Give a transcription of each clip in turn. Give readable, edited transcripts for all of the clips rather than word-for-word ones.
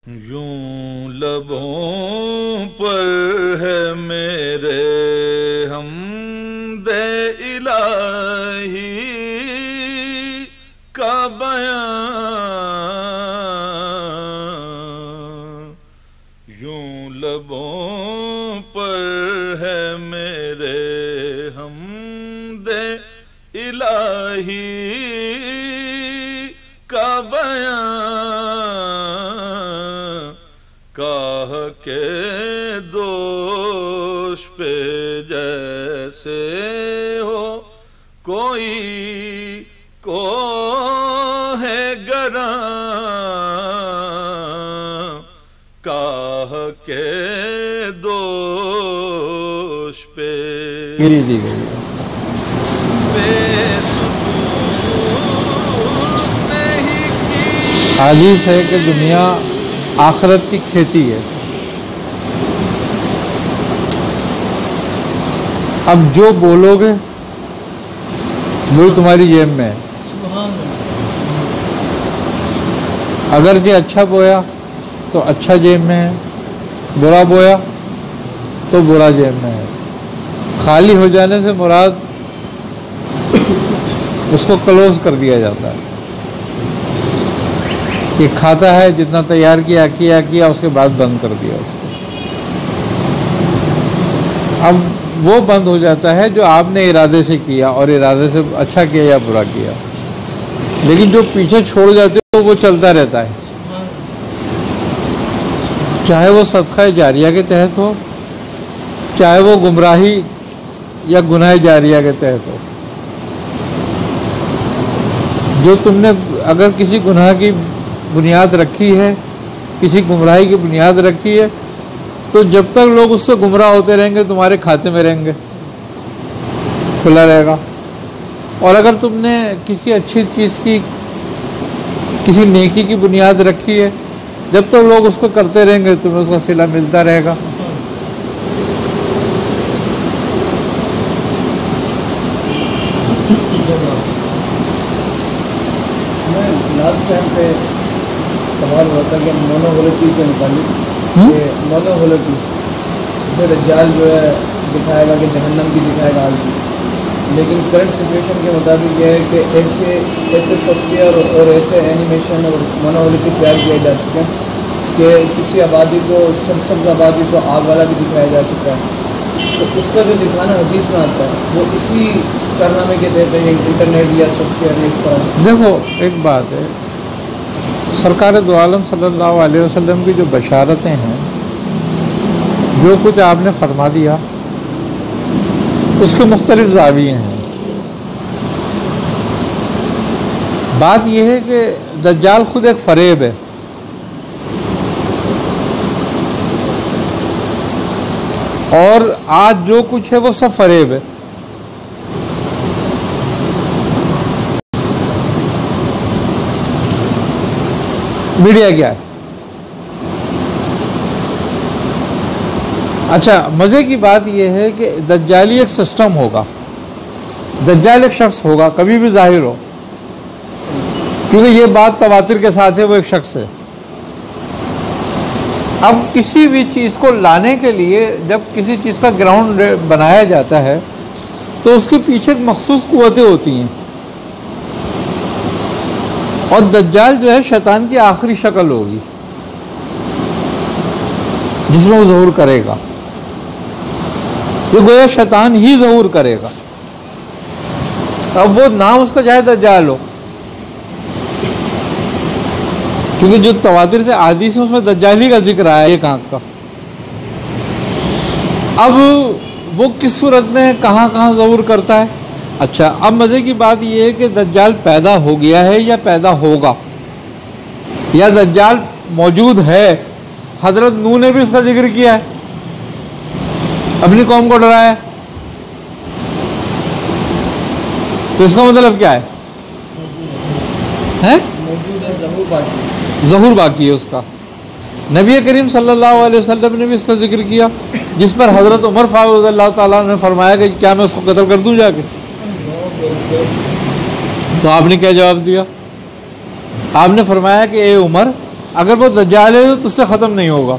یوں لبوں پر ہے میرے حمد الہی کا بیان، یوں لبوں پر ہے میرے حمد الہی کا بیان، کاہ کے دوش پہ جیسے ہو کوئی کو ہے گراں، کاہ کے دوش پہ حدیث ہے کہ دنیا آخرت کی کھیتی ہے۔ اب جو بولو گے وہ تمہاری جیب میں ہے۔ اگرچہ اچھا بویا تو اچھا جیب میں ہے، برا بویا تو برا جیب میں ہے۔ خالی ہو جانے سے مراد اس کو کلوز کر دیا جاتا ہے کہ کھاتا ہے جتنا تیار کیا اس کے بعد بند کر دیا اس کو۔ اب وہ بند ہو جاتا ہے جو آپ نے ارادے سے کیا، اور ارادے سے اچھا کیا یا برا کیا، لیکن جو پیچھے چھوڑ جاتے ہیں وہ چلتا رہتا ہے، چاہے وہ صدقہ جاریہ کے تحت ہو، چاہے وہ گمراہی یا گناہ جاریہ کے تحت ہو۔ جو تم نے اگر کسی گناہ کی بنیاد رکھی ہے، کسی گمراہی کی بنیاد رکھی ہے، تو جب تک لوگ اس سے گمراہ ہوتے رہیں گے تمہارے کھاتے میں رہیں گے، کھلا رہے گا۔ اور اگر تم نے کسی اچھی چیز کی، کسی نیکی کی بنیاد رکھی ہے، جب تک لوگ اس کو کرتے رہیں گے تمہیں اس کا صلہ ملتا رہے گا۔ لاسٹ ٹائم پہ سوال ہوتا کہ مونوہولوپی کے متعلق، کہ مونوہولوپی سے دجال جو ہے دکھائے گا کہ جہنم کی دکھائے گا آگ کی، لیکن کرنٹ سچویشن کے مطابق یہ ہے کہ ایسے سافٹ ویئر اور ایسے اینیمیشن اور مونوہولوپی تیار کیے جا چکے ہیں کہ کسی آبادی کو، سرسبز آبادی کو آگ والا بھی دکھایا جا سکتا ہے۔ تو اس کا جو دکھانا حدیث میں آتا ہے وہ اسی کارنامے کے تحت ہے، انٹرنیٹ یا سافٹ ویئر اس طرح۔ دیکھو ایک بات ہے، سرکار دو عالم صلی اللہ علیہ وسلم کی جو بشارتیں ہیں، جو کچھ آپ نے فرما دیا، اس کے مختلف زاویے ہیں۔ بات یہ ہے کہ دجال خود ایک فریب ہے، اور آج جو کچھ ہے وہ سب فریب ہے۔ میڈیا کیا ہے؟ اچھا، مزے کی بات یہ ہے کہ دجالی ایک سسٹم ہوگا، دجال ایک شخص ہوگا، کبھی بھی ظاہر ہو، کیونکہ یہ بات تواتر کے ساتھ ہے، وہ ایک شخص ہے۔ اب کسی بھی چیز کو لانے کے لیے جب کسی چیز کا گراؤنڈ بنایا جاتا ہے تو اس کے پیچھے ایک مخصوص قوتیں ہوتی ہیں، اور دجال جو ہے شیطان کی آخری شکل ہوگی جس میں وہ ظہور کرے گا، یہ گویا شیطان ہی ظہور کرے گا۔ اب وہ نام اس کا چاہے دجال ہو، کیونکہ جو تواتر سے حدیث ہے اس میں دجالی کا ذکر آیا ہے ایک آنکھ کا۔ اب وہ کس صورت میں کہاں کہاں ظہور کرتا ہے؟ اچھا، اب مزے کی بات یہ ہے کہ دجال پیدا ہو گیا ہے یا پیدا ہوگا، یا دجال موجود ہے۔ حضرت نوح نے بھی اس کا ذکر کیا ہے، اپنی قوم کو ڈرایا ہے، تو اس کا مطلب کیا ہے؟ ظہور باقی ہے اس کا۔ نبی کریم صلی اللہ علیہ وسلم نے بھی اس کا ذکر کیا، جس پر حضرت عمر فاروق رضی اللہ تعالیٰ نے فرمایا کہ کیا میں اس کو قتل کر دوں جا کے؟ تو آپ نے کیا جواب دیا؟ آپ نے فرمایا کہ اے عمر، اگر وہ دجال ہے تو اس سے ختم نہیں ہوگا،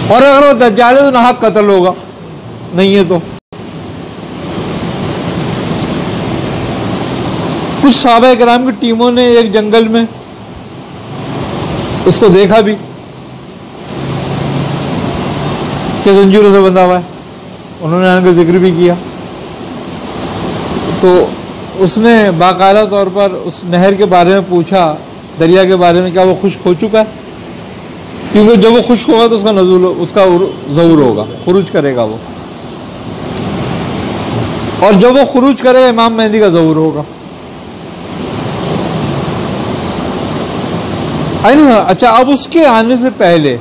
اور اگر وہ دجال ہے تو ناحق قتل ہوگا، نہیں ہے تو۔ کچھ صحابہ کرام کی ٹیموں نے ایک جنگل میں اس کو دیکھا بھی کہ زنجیروں سے بندھا ہوا ہے، انہوں نے آنے کا ذکر بھی کیا، تو اس نے باقاعدہ طور پر اس نہر کے بارے میں پوچھا، دریا کے بارے میں، کیا وہ خشک ہو چکا ہے؟ کیونکہ جب وہ خشک ہوگا تو اس کا نزول، اس کا ظہور ہوگا، خروج کرے گا وہ، اور جب وہ خروج کرے گا امام مہدی کا ظہور ہوگا۔ اچھا، اب اس کے آنے سے پہلے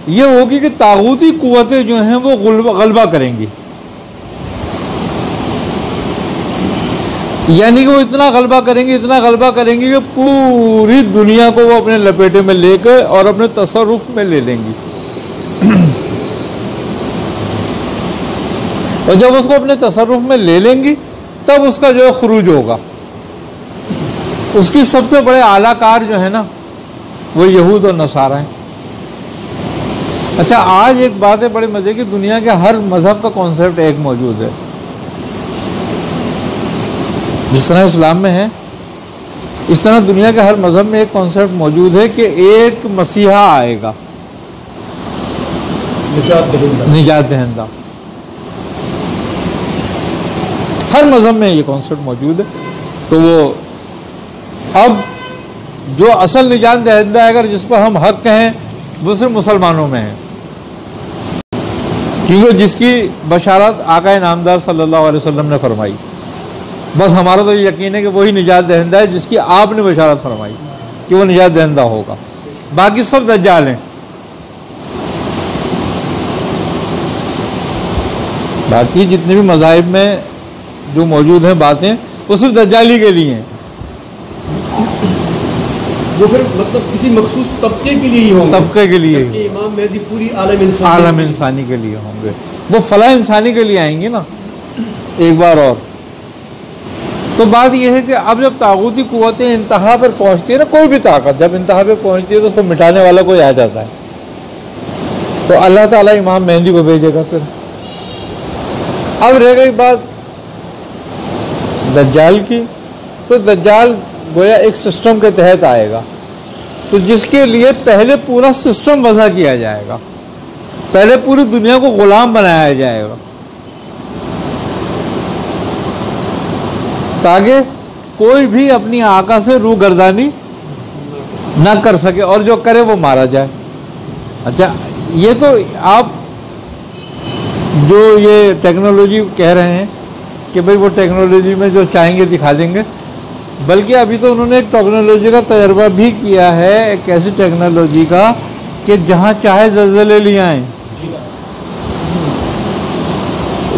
یہ ہوگی کہ طاغوتی قوتیں جو ہیں وہ غلبہ کریں گی، یعنی کہ وہ اتنا غلبہ کریں گی، اتنا غلبہ کریں گی کہ پوری دنیا کو وہ اپنے لپیٹے میں لے کر اور اپنے تصرف میں لے لیں گی، اور جب اس کو اپنے تصرف میں لے لیں گی تب اس کا جو ہے خروج ہوگا۔ اس کی سب سے بڑے اعلیٰ کار جو ہے نا وہ یہود اور نصارہ ہیں۔ اچھا، آج ایک بات ہے بڑے مزے کی، دنیا کے ہر مذہب کا کانسیپٹ ایک موجود ہے، جس طرح اسلام میں ہے اس طرح دنیا کے ہر مذہب میں ایک کانسیپٹ موجود ہے کہ ایک مسیحا آئے گا، نجات دہندہ۔ ہر مذہب میں یہ کانسیپٹ موجود ہے، تو وہ اب جو اصل نجات دہندہ ہے اگر جس پر ہم حق کہیں وہ صرف مسلمانوں میں ہے، کیونکہ جس کی بشارت آقا نامدار صلی اللہ علیہ وسلم نے فرمائی، بس ہمارا تو یہ یقین ہے کہ وہی نجات دہندہ ہے جس کی آپ نے بشارت فرمائی کہ وہ نجات دہندہ ہوگا، باقی سب دجال ہیں۔ باقی جتنے بھی مذاہب میں جو موجود ہیں باتیں وہ صرف دجالی کے لیے ہیں، وہ پھر مطلب کسی مخصوص طبقے کے لیے ہی ہوں گے، طبقے کے لیے، امام مہدی پوری عالم انسانی کے لیے ہوں گے، وہ فلاح انسانی کے لیے آئیں گے نا ایک بار اور۔ تو بات یہ ہے کہ اب جب طاغوتی قوتیں انتہا پر پہنچتی ہے نا، کوئی بھی طاقت جب انتہا پہ پہنچتی ہے تو اس کو مٹانے والا کوئی آ جاتا ہے، تو اللہ تعالیٰ امام مہدی کو بھیجے گا۔ پھر اب رہ گئی بات دجال کی، تو دجال گویا ایک سسٹم کے تحت آئے گا، تو جس کے لیے پہلے پورا سسٹم وضع کیا جائے گا، پہلے پوری دنیا کو غلام بنایا جائے گا تاکہ کوئی بھی اپنی آقا سے روح گردانی نہ کر سکے، اور جو کرے وہ مارا جائے۔ اچھا، یہ تو آپ جو یہ ٹیکنالوجی کہہ رہے ہیں کہ بھئی وہ ٹیکنالوجی میں جو چاہیں گے دکھا دیں گے، بلکہ ابھی تو انہوں نے ایک ٹیکنالوجی کا تجربہ بھی کیا ہے، ایک ایسی ٹیکنالوجی کا کہ جہاں چاہے زلزلے لے آئیں،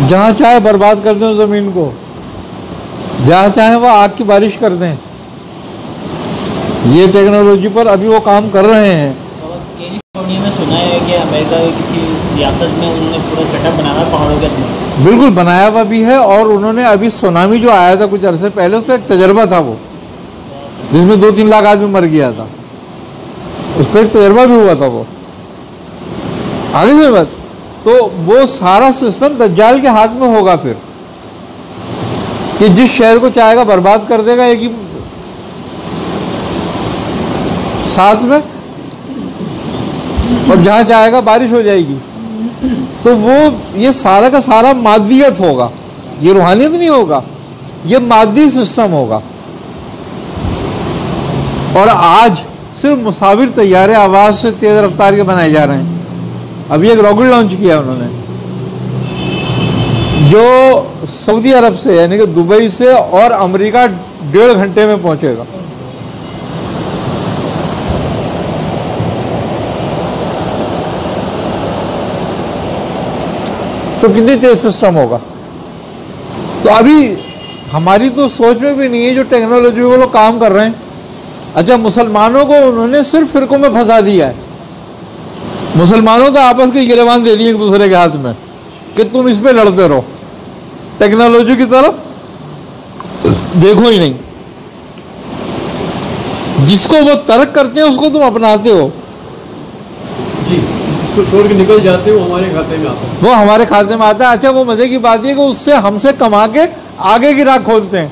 جہاں چاہے برباد کر دیں زمین کو، جہاں چاہیں وہ آگ کی بارش کر دیں۔ یہ ٹیکنالوجی پر ابھی وہ کام کر رہے ہیں۔ کیلیفورنیا میں سنا ہے کہ امریکہ کی کسی ریاست میں انہوں نے پورا سیٹ اپ بنایا پہاڑوں کے اندر، بالکل بنایا ہوا بھی ہے، اور انہوں نے ابھی سونامی جو آیا تھا کچھ عرصے پہلے اس کا ایک تجربہ تھا وہ، جس میں 2-3 لاکھ آدمی مر گیا تھا، اس پہ ایک تجربہ بھی ہوا تھا وہ۔ آگے سے بات، تو وہ سارا سسٹم دجال کے ہاتھ میں ہوگا پھر، کہ جس شہر کو چاہے گا برباد کر دے گا ایک ہی ساتھ میں، اور جہاں چاہے گا بارش ہو جائے گی۔ تو وہ یہ سارا کا سارا مادیت ہوگا، یہ روحانیت نہیں ہوگا، یہ مادی سسٹم ہوگا۔ اور آج صرف مسافر طیارے آواز سے تیز رفتار کے بنائے جا رہے ہیں۔ ابھی ایک راکٹ لانچ کیا انہوں نے جو سعودی عرب سے یعنی کہ دبئی سے اور امریکہ 1.5 گھنٹے میں پہنچے گا۔ تو کتنی تیز سسٹم ہوگا۔ تو ابھی ہماری تو سوچ میں بھی نہیں ہے جو ٹیکنالوجی وہ لوگ کام کر رہے ہیں۔ اچھا، مسلمانوں کو انہوں نے صرف فرقوں میں پھنسا دیا ہے، مسلمانوں تو آپس کے گریبان دے دیے ایک دوسرے کے ہاتھ میں کہ تم اس پہ لڑتے رہو، ٹیکنالوجی کی طرف دیکھو ہی نہیں۔ جس کو وہ ترک کرتے ہیں اس کو تم اپناتے ہو. جی جس کو چھوڑ کے نکل جاتے ہیں وہ ہمارے کھاتے میں آتا ہے. وہ ہمارے کھاتے میں آتا ہے. اچھا وہ مزے کی بات یہ کہ اس سے ہم سے کما کے آگے کی راہ کھولتے ہیں.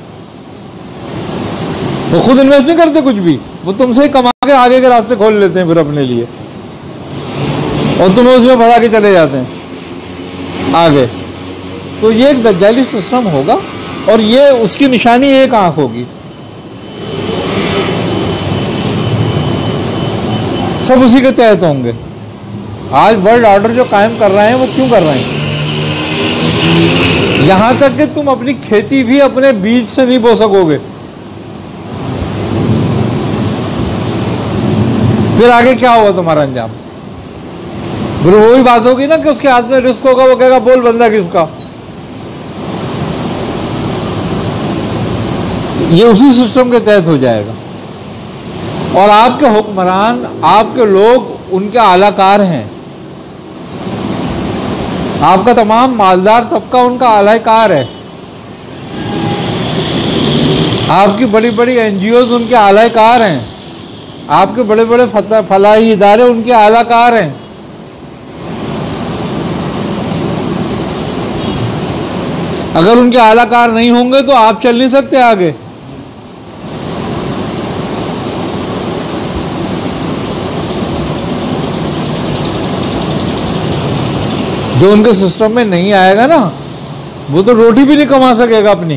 وہ خود انویسٹ نہیں کرتے کچھ بھی, وہ تم سے ہی کما کے آگے کے راستے کھول لیتے ہیں پھر اپنے لیے, اور تمہیں اس میں پھنسا کے چلے جاتے ہیں آگے. تو یہ ایک دجالی سسٹم ہوگا, اور یہ اس کی نشانی ایک آنکھ ہوگی. سب اسی کے تحت ہوں گے. آج ورلڈ آرڈر جو قائم کر رہے ہیں وہ کیوں کر رہے ہیں؟ یہاں تک کہ تم اپنی کھیتی بھی اپنے بیج سے نہیں بو سکو گے. پھر آگے کیا ہوگا تمہارا انجام؟ پھر وہی بات ہوگی نا کہ اس کے ہاتھ میں رزق ہوگا, وہ کہے گا بول بندہ کس کا. یہ اسی سسٹم کے تحت ہو جائے گا. اور آپ کے حکمران, آپ کے لوگ ان کے اعلی کار ہیں. آپ کا تمام مالدار طبقہ ان کا اعلی کار ہے. آپ کی بڑی بڑی این جی اوز ان کے اعلی کار ہیں. آپ کے بڑے بڑے فلاحی ادارے ان کے اعلی کار ہیں. اگر ان کے اعلی کار نہیں ہوں گے تو آپ چل نہیں سکتے آگے. جو ان کے سسٹم میں نہیں آئے گا نا, وہ تو روٹی بھی نہیں کما سکے گا اپنی.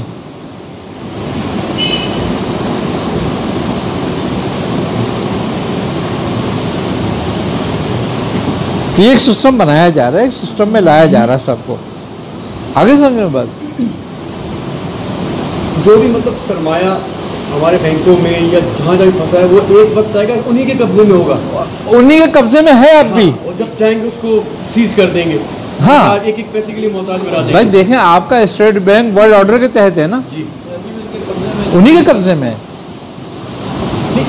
تو ایک سسٹم بنایا جا رہا ہے, ایک سسٹم میں لایا جا رہا ہے سب کو. آگے سمجھو بات. جو بھی مطلب سرمایہ ہمارے بینکوں میں یا جہاں جہاں پھنسا ہے وہ ایک وقت آئے گا انہی کے قبضے میں ہوگا. انہی کے قبضے میں ہے اب بھی. اور جب چاہیں گے اس کو سیز کر دیں گے. ہاں ایک ایک پیسے کے لیے محتاج بنا دیں گے. بھائی دیکھیں, آپ کا اسٹیٹ بینک ورلڈ آرڈر کے تحت ہے نا, جی انہی کے قبضے میں ہے.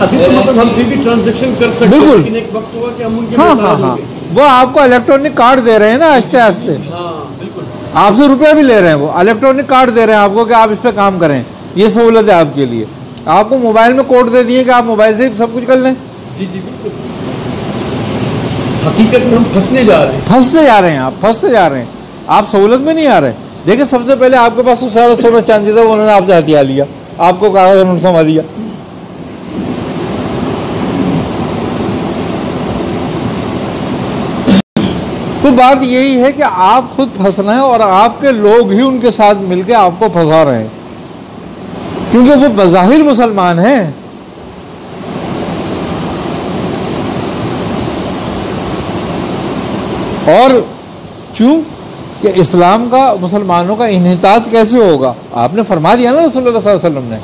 ابھی تو مطلب ہم پھر بھی ٹرانزیکشن کر سکتے ہیں, بالکل. لیکن ایک وقت ہوگا کہ ہم ان کے ہاں محتاج ہاں ہوں ہاں, گے. وہ آپ کو الیکٹرانک کارڈ دے رہے ہیں نا آہستہ آہستہ. ہاں بالکل. آپ سے روپے بھی لے رہے ہیں, وہ الیکٹرانک کارڈ دے رہے ہیں آپ کو کہ آپ اس پہ کام کریں. یہ سہولت ہے آپ کے لیے. آپ کو موبائل میں کوڈ دے دیے کہ آپ موبائل سے سب کچھ کر لیں. جی جی بالکل. حقیقت میں ہم پھنسنے جا رہے ہیں. پھنستے جا رہے ہیں, آپ پھنستے جا رہے ہیں. آپ سہولت میں نہیں آ رہے. دیکھیں سب سے پہلے آپ کے پاس سارا سونا چاندی تھا, انہوں نے آپ سے ہتھیار لیا, آپ کو کاغذ انہوں نے سما دیا. تو بات یہی ہے کہ آپ خود پھنس رہے ہیں اور آپ کے لوگ ہی ان کے ساتھ مل کے آپ کو پھنسا رہے ہیں, کیونکہ وہ بظاہر مسلمان ہیں. اور چوں کہ اسلام کا مسلمانوں کا انحطاط کیسے ہوگا؟ آپ نے فرما دیا نا رسول اللہ صلی اللہ علیہ وسلم نے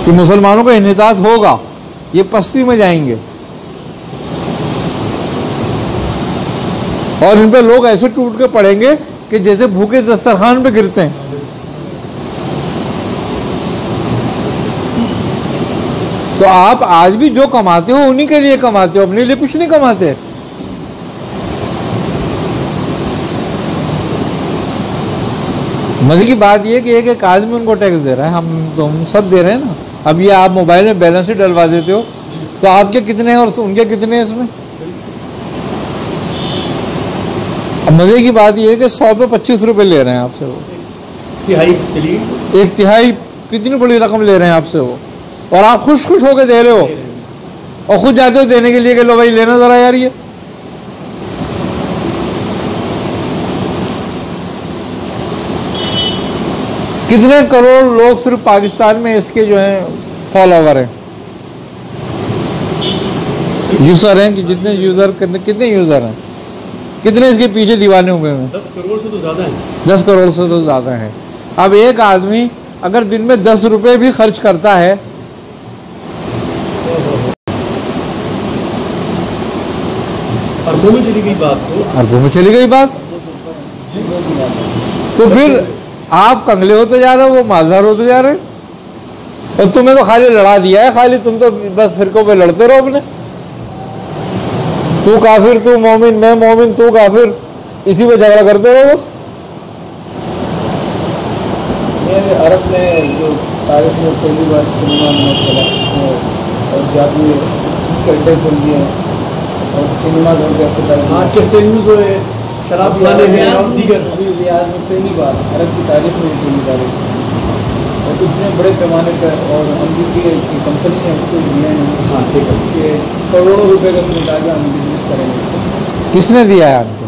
کہ مسلمانوں کا انحطاط ہوگا, یہ پستی میں جائیں گے. اور ان پہ لوگ ایسے ٹوٹ کے پڑیں گے کہ جیسے بھوکے دسترخوان پہ گرتے ہیں. تو آپ آج بھی جو کماتے ہو انہی کے لیے کماتے ہو, اپنے لیے کچھ نہیں کماتے. مزے کی بات یہ کہ ایک آدمی ان کو ٹیکس دے رہا ہے, ہم سب دے رہے ہیں نا. اب یہ آپ موبائل میں بیلنس ہی ڈلوا دیتے ہو تو آپ کے کتنے ہیں اور ان کے کتنے ہیں اس میں. اب مزے کی بات یہ ہے کہ 100 پہ 25 روپے لے رہے ہیں آپ سے وہ. ایک تہائی کتنی بڑی رقم لے رہے ہیں آپ سے وہ, اور آپ خوش ہو کے دے رہے ہو, اور خود جاتے ہو دینے کے لیے کہ لو بھائی لینا ذرا یار. یہ کتنے کروڑ لوگ صرف پاکستان میں اس کے جو ہیں فالوور ہیں, یوزر ہیں, کہ جتنے یوزر کتنے یوزر ہیں, کتنے اس کے پیچھے دیوانے ہوئے ہیں. 10 کروڑ سے تو زیادہ ہیں. 10 کروڑ سے تو زیادہ ہیں. اب ایک آدمی اگر دن میں 10 روپے بھی خرچ کرتا ہے اربوں میں چلی گئی بات, اربوں میں چلی گئی بات, تو پھر آپ کنگلے ہوتے جا رہے ہو, وہ مالدار ہوتے جا رہے ہیں. اور تمہیں تو خالی لڑا دیا ہے, خالی تم تو بس فرقوں پہ لڑتے رہو اپنے. تو کافر, تو مومن, میں مومن, تو کافر, اسی پہ جھگڑا کرتے رہو بس. عرب میں جو تاریخ میں پہلی بار سنیما میں چلا اور جادو اس کے اڈے کھول دیے اور سنیما گھر کے افتتاح آج کے سینما جو ہے شراب خانے ہیں اور دیگر ابھی ریاض میں پہلی بار عرب کی تاریخ میں پہلی بار اور اتنے بڑے پیمانے پر اور امریکی کی کمپنی نے اس کو دیا ہے ہاں ٹھیک ہے کہ کروڑوں روپے کا سمجھا کے ہم بزنس کریں گے اس کو. کس نے دیا ہے آپ کو؟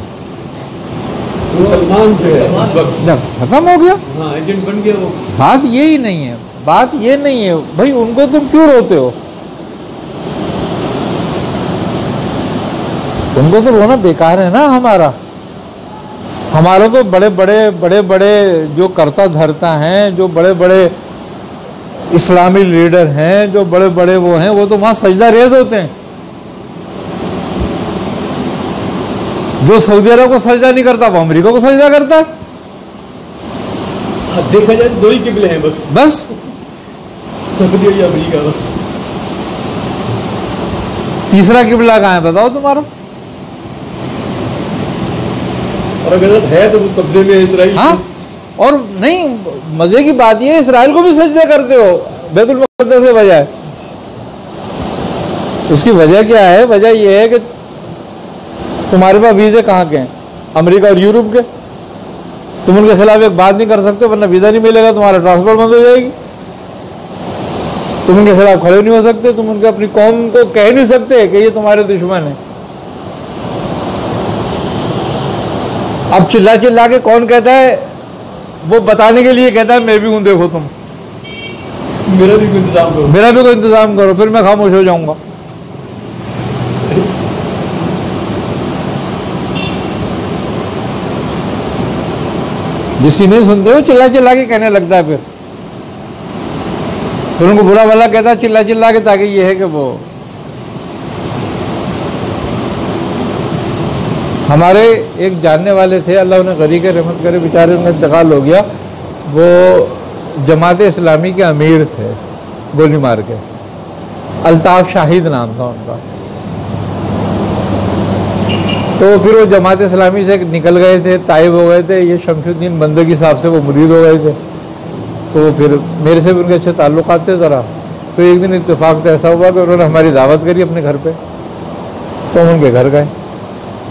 سلمان جو ہے اس وقت جب ختم ہو گیا ہاں ایجنٹ بن گیا وہ. بات یہی نہیں ہے، بات یہ نہیں ہے بھائی ان کو تم کیوں روتے ہو؟ ان کو تو رونا بیکار ہے نا. ہمارا تو بڑے بڑے جو کرتا دھرتا ہیں، جو بڑے بڑے اسلامی لیڈر ہیں، جو بڑے بڑے وہ ہیں، وہ تو وہاں سجدہ ریز ہوتے ہیں. جو سعودی عرب کو سجدہ نہیں کرتا وہ امریکہ کو سجدہ کرتا ہے. دیکھا جائے دو ہی قبلے ہیں بس سعودی اور امریکہ بس. تیسرا قبلہ کہاں ہے بتاؤ تمہارا؟ اور اگر ہے تو وہ قبضے میں اسرائیل. ہاں اور نہیں، مزے کی بات یہ ہے اسرائیل کو بھی سجدہ کرتے ہو بیت المقدس سے بجائے. اس کی وجہ کیا ہے؟ وجہ یہ ہے کہ تمہارے پاس ویزے کہاں کے ہیں؟ امریکہ اور یورپ کے. تم ان کے خلاف ایک بات نہیں کر سکتے ورنہ ویزا نہیں ملے گا، تمہارا ٹرانسپورٹ بند ہو جائے گی. تم ان کے خلاف کھڑے نہیں ہو سکتے، تم ان کے اپنی قوم کو کہہ نہیں سکتے کہ یہ تمہارے دشمن ہیں. اب چلا کے کون کہتا ہے؟ وہ بتانے کے لیے کہتا ہے میں بھی ہوں، دیکھو تم میرا بھی کوئی انتظام کرو، میرا بھی کوئی انتظام کرو. پھر میں خاموش ہو جاؤں گا. جس کی نہیں سنتے ہو چلا کے کہنے لگتا ہے. پھر ان کو برا بھلا کہتا ہے چلا کے، تاکہ یہ ہے کہ وہ ہمارے ایک جاننے والے تھے، اللہ انہیں غریق رحمت کرے، بیچارے ان کا انتقال ہو گیا. وہ جماعت اسلامی کے امیر تھے گولی مار کے. الطاف شاہد نام تھا ان کا. تو پھر وہ جماعت اسلامی سے نکل گئے تھے، طائب ہو گئے تھے. یہ شمس الدین بندگی صاحب سے وہ مرید ہو گئے تھے. تو پھر میرے سے بھی ان کے اچھے تعلقات تھے ذرا. تو ایک دن اتفاق تو ایسا ہوا کہ انہوں نے ہماری دعوت کری اپنے گھر پہ. تو ہم ان کے گھر گئے.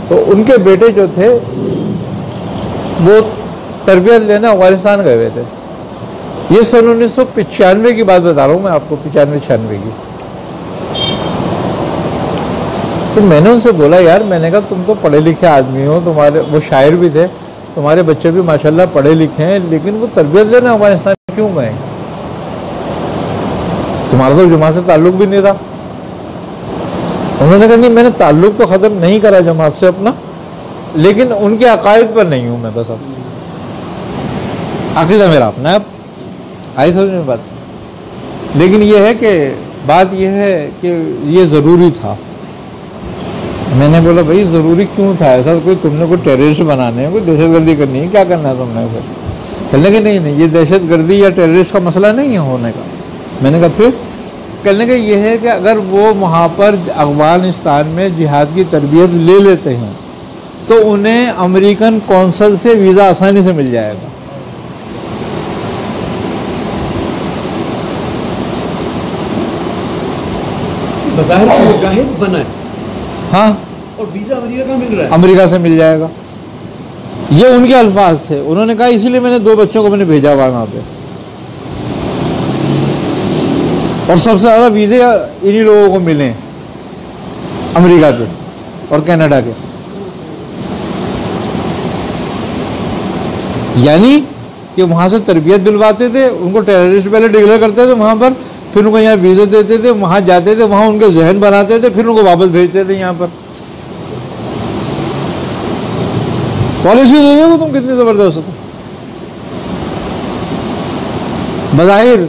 تو ان کے بیٹے جو تھے وہ تربیت لینے افغانستان گئے ہوئے تھے. یہ سن 1995 کی بات بتا رہا ہوں میں آپ کو، 95-96 کی. تو میں نے ان سے بولا یار، میں نے کہا تم تو پڑھے لکھے آدمی ہو، تمہارے وہ شاعر بھی تھے، تمہارے بچے بھی ماشاءاللہ پڑھے لکھے ہیں، لیکن وہ تربیت لینے افغانستان کیوں گئے؟ تمہارا تو جماعت سے تعلق بھی نہیں رہا. انہوں نے کہا نہیں، میں نے تعلق تو ختم نہیں کرا جماعت سے اپنا، لیکن ان کے عقائد پر نہیں ہوں میں بس. اب عقیدہ میرا اپنا ہے. اب آئی سمجھ میں بات. لیکن یہ ہے کہ بات یہ ہے کہ یہ ضروری تھا. میں نے بولا بھائی ضروری کیوں تھا ایسا؟ کوئی تم نے کوئی ٹیررسٹ بنانے ہیں، کوئی دہشت گردی کرنی ہے، کیا کرنا ہے تم نے؟ پھر کہنے کہ نہیں یہ دہشت گردی یا ٹیررسٹ کا مسئلہ نہیں ہے ہونے کا. میں نے کہا پھر؟ کہنے کا یہ ہے کہ اگر وہ وہاں پر افغانستان میں جہاد کی تربیت لے لیتے ہیں تو انہیں امریکن کونسل سے ویزا آسانی سے مل جائے گا. بظاہر مجاہد بنا ہے، ہاں، اور ویزا امریکہ کا مل رہا ہے، امریکہ سے مل جائے گا. یہ ان کے الفاظ تھے. انہوں نے کہا اسی لیے میں نے 2 بچوں کو میں نے بھیجا ہوا وہاں پہ. اور سب سے زیادہ ویزے انہی لوگوں کو ملے امریکہ کے اور کینیڈا کے. یعنی کہ وہاں سے تربیت دلواتے تھے، ان کو ٹیررسٹ پہلے ڈکلیئر کرتے تھے وہاں پر، پھر ان کو یہاں ویزے دیتے تھے، وہاں جاتے تھے، وہاں ان کے ذہن بناتے تھے، پھر ان کو واپس بھیجتے تھے یہاں پر. پالیسی دیکھو تم کتنی زبردست ہو. بظاہر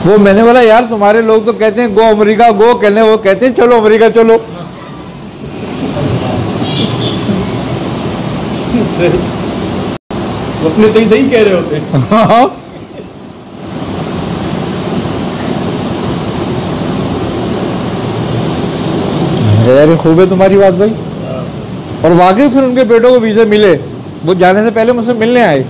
وہ میں نے بولا یار تمہارے لوگ تو کہتے ہیں گو امریکہ گو، کہنے وہ کہتے ہیں چلو امریکہ چلو. اپنے صحیح کہہ رہے ہوتے ہیں. یار خوب ہے تمہاری بات بھائی. اور واقعی پھر ان کے بیٹوں کو ویزے ملے. وہ جانے سے پہلے مجھ سے ملنے آئے.